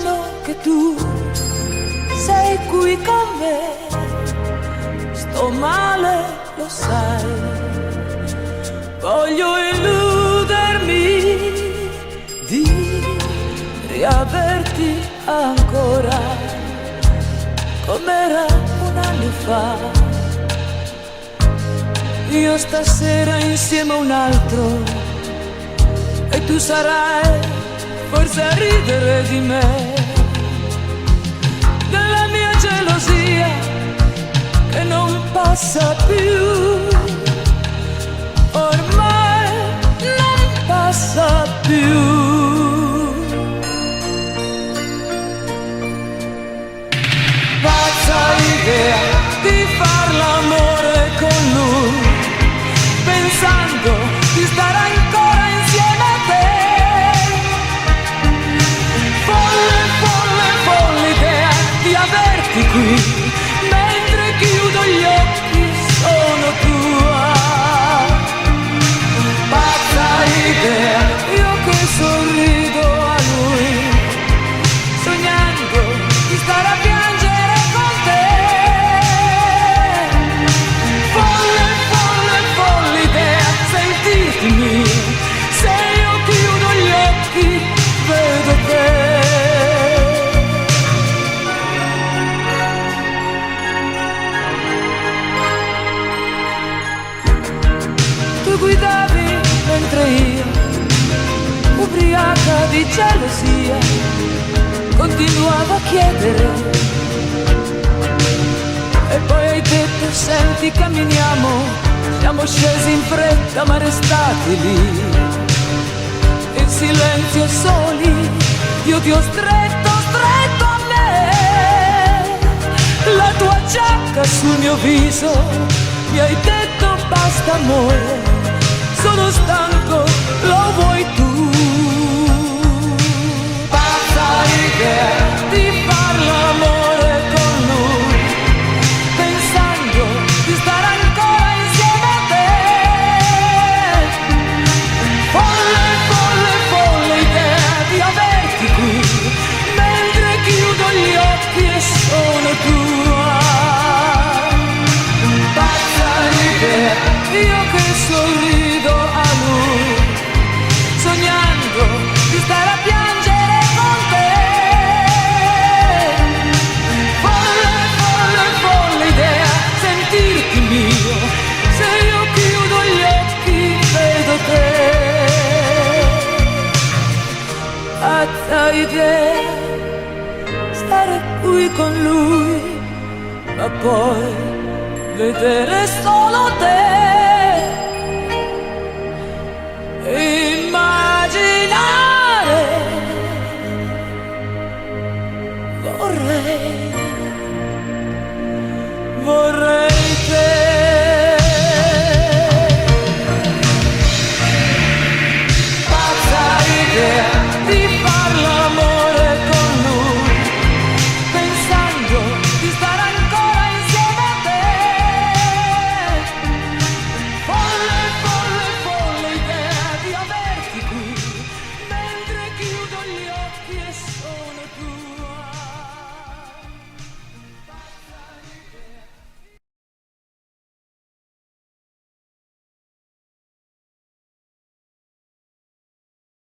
solo che tu sei qui con me. Sto male, lo sai. Voglio illudermi di riaverti ancora com'era un anno fa. Io stasera insieme a un altro e tu sarai forse a ridere di me, della mia gelosia che non passa più, ormai non passa più. Pazza idea di far l'amore con lui, pensando di stare ancora insieme a te. Folle, folle, folle idea di averti qui, mentre chiudo gli occhi sono tua. Pazza idea, io che sorrido a lui, sognando di stare a piangere con te. Folle, folle, folle idea, sentirti mio, se io chiudo gli occhi vedo te. Tu guidavi mentre io, ubriaca di gelosia, continuavo a chiedere. E poi hai detto, senti, camminiamo. Siamo scesi in fretta ma restati lì, in silenzio soli. Io ti ho stretto, stretto a me, la tua giacca sul mio viso. Mi hai detto basta amore, sono stanco, lo vuoi tu. Pazza idea di far l'amore con lui, pensando di stare ancora insieme a te. Folle, folle, folle idea di averti qui, mentre chiudo gli occhi e sono tua. Pazza idea, io che sorrido a lui, sognando di stare a piangere con te. Folle, folle, folle idea, sentirti mio, se io chiudo gli occhi vedo te. Pazza idea, stare qui con lui, ma poi vedere solo te. Immagina